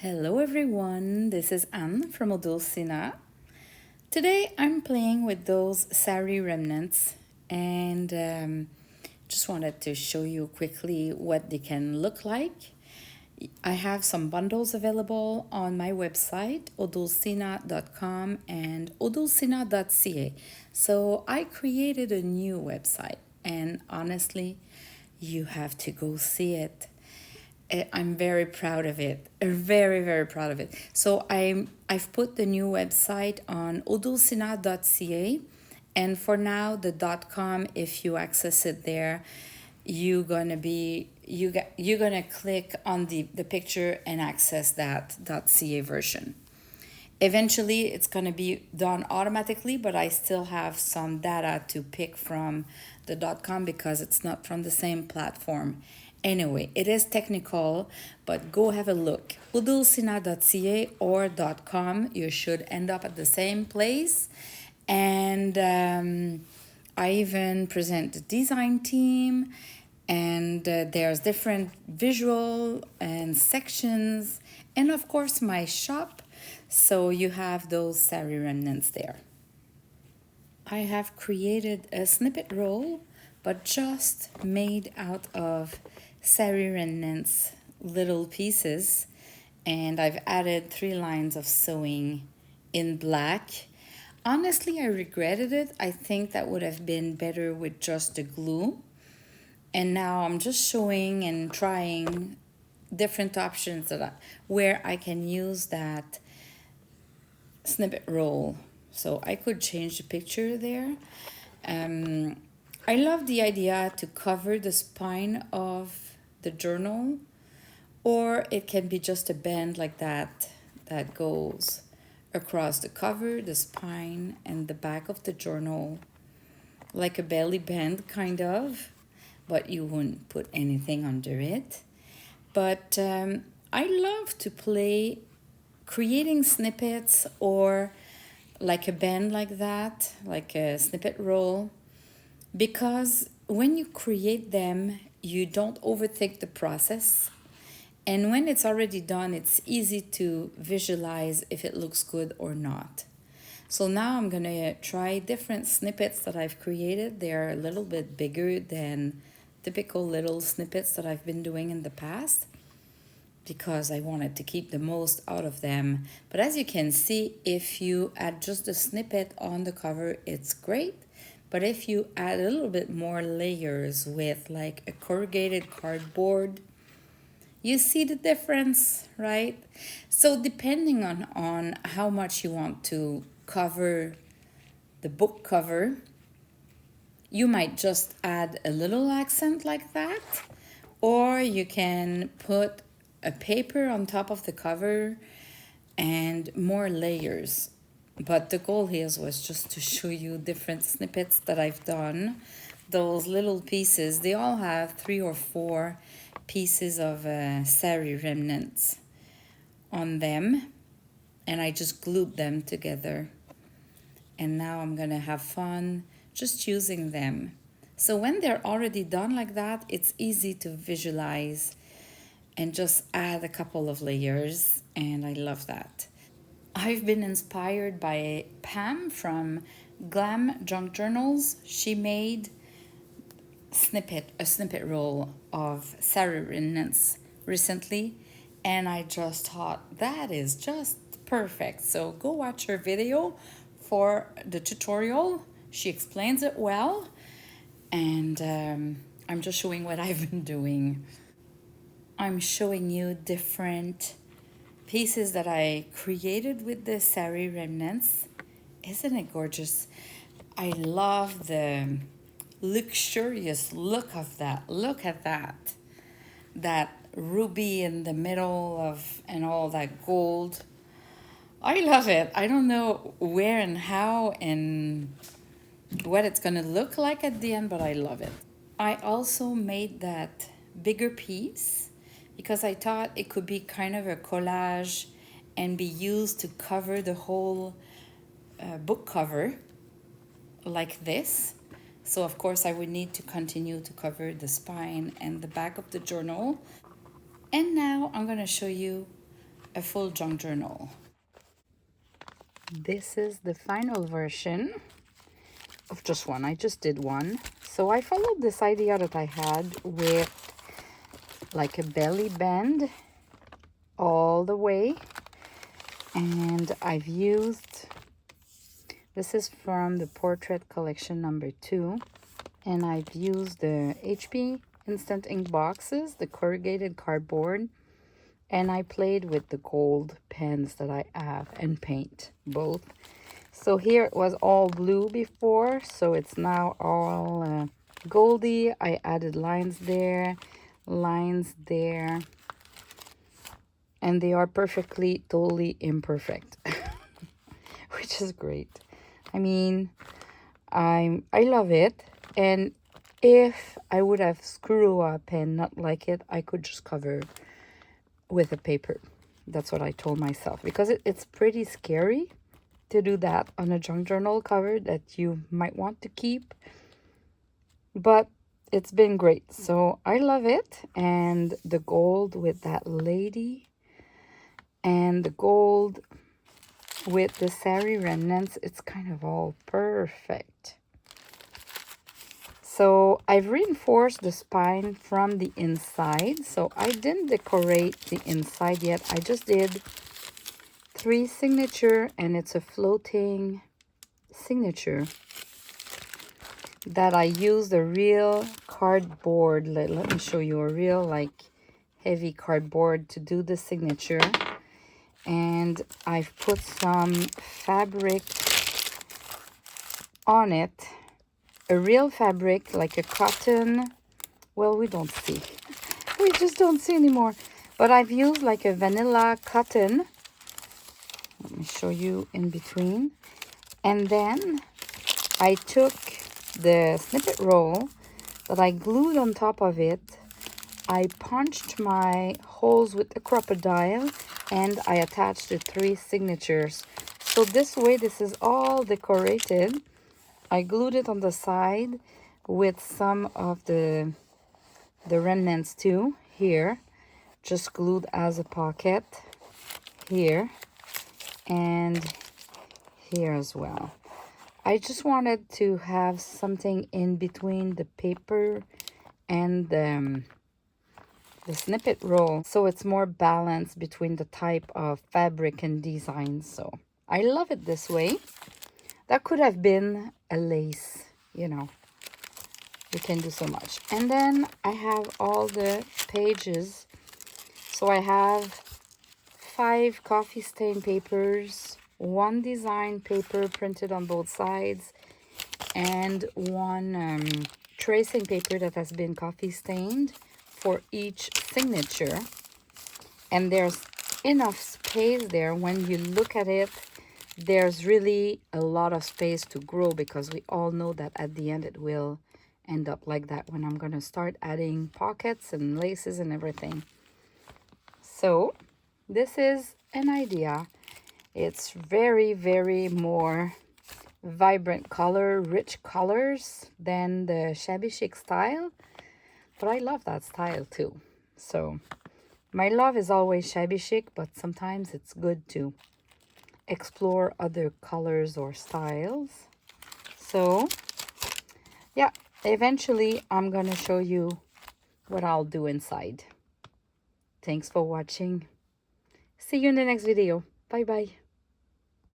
Hello everyone, this is Anne from Odulcina. Today I'm playing with those Sari remnants and just wanted to show you quickly what they can look like. I have some bundles available on my website, odulcina.com and odulcina.ca. So I created a new website and honestly, you have to go see it. I'm very proud of it. Very proud of it. So I've put the new website on odulcina.ca, and for now the .com, if you access it there, you're gonna click on the picture and access that .ca version. Eventually it's going to be done automatically, but I still have some data to pick from the .com because it's not from the same platform. Anyway, it is technical, but go have a look. Odulcina.ca or .com, you should end up at the same place. And I even present the design team, and there's different visual and sections, and of course my shop. So you have those Sari remnants there. I have created a snippet roll, but just made out of Sari remnants little pieces, and I've added 3 lines of sewing in black. Honestly, I regretted it. I think that would have been better with just the glue. And now I'm just showing and trying different options where I can use that snippet roll. So I could change the picture there. I love the idea to cover the spine of the journal, or it can be just a band like that goes across the cover, the spine, and the back of the journal, like a belly band kind of, but you wouldn't put anything under it. But I love to play creating snippets, or like a band like that, like a snippet roll, because when you create them, you don't overthink the process. And when it's already done, it's easy to visualize if it looks good or not. So now I'm going to try different snippets that I've created. They're a little bit bigger than typical little snippets that I've been doing in the past, because I wanted to keep the most out of them. But as you can see, if you add just a snippet on the cover, it's great. But if you add a little bit more layers with like a corrugated cardboard, you see the difference, right? So depending on how much you want to cover the book cover, you might just add a little accent like that, or you can put a paper on top of the cover and more layers. But the goal here was just to show you different snippets that I've done. Those little pieces, they all have 3 or 4 pieces of Sari remnants on them, and I just glued them together. And now I'm gonna have fun just using them. So when they're already done like that, it's easy to visualize and just add a couple of layers, and I love that. I've been inspired by Pam from Glam Junk Journals. She made a snippet roll of Sari remnants recently, and I just thought that is just perfect. So go watch her video for the tutorial. She explains it well, and I'm just showing what I've been doing. I'm showing you different pieces that I created with the Sari remnants. Isn't it gorgeous? I love the luxurious look of that. Look at that. That ruby in the middle of, and all that gold. I love it. I don't know where and how and what it's gonna look like at the end, but I love it. I also made that bigger piece because I thought it could be kind of a collage and be used to cover the whole book cover like this. So of course I would need to continue to cover the spine and the back of the journal. And now I'm going to show you a full junk journal. This is the final version of just one. I just did one. So I followed this idea that I had with like a belly band all the way. And I've used, this is from the portrait collection number 2. And I've used the HP instant ink boxes, the corrugated cardboard. And I played with the gold pens that I have and paint both. So here it was all blue before, so it's now all goldy. I added lines there, and they are perfectly, totally imperfect, which is great. I mean, I love it, and if I would have screwed up and not like it, I could just cover with a paper. That's what I told myself, because it's pretty scary to do that on a junk journal cover that you might want to keep, but it's been great. So I love it. And the gold with that lady and the gold with the Sari remnants, it's kind of all perfect. So I've reinforced the spine from the inside. So I didn't decorate the inside yet. I just did 3 signature, and it's a floating signature that I used a real cardboard. Let me show you a real like heavy cardboard to do the signature. And I've put some fabric on it. A real fabric, like a cotton. Well, we don't see. We just don't see anymore. But I've used like a vanilla cotton. Let me show you in between. And then I took the snippet roll that I glued on top of it. I punched my holes with the crocodile, and I attached the 3 signatures. So this way, this is all decorated. I glued it on the side with some of the remnants too, here, just glued as a pocket, here, and here as well. I just wanted to have something in between the paper and the snippet roll, so it's more balanced between the type of fabric and design. So I love it this way. That could have been a lace, you know. You can do so much. And then I have all the pages. So I have 5 coffee stain papers, 1 design paper printed on both sides, and 1 tracing paper that has been coffee stained for each signature. And there's enough space there. When you look at it, there's really a lot of space to grow, because we all know that at the end it will end up like that when I'm going to start adding pockets and laces and everything. So this is an idea. It's very, very more vibrant color, rich colors than the shabby chic style. But I love that style too. So my love is always shabby chic, but sometimes it's good to explore other colors or styles. So yeah, eventually I'm gonna show you what I'll do inside. Thanks for watching. See you in the next video. Bye bye.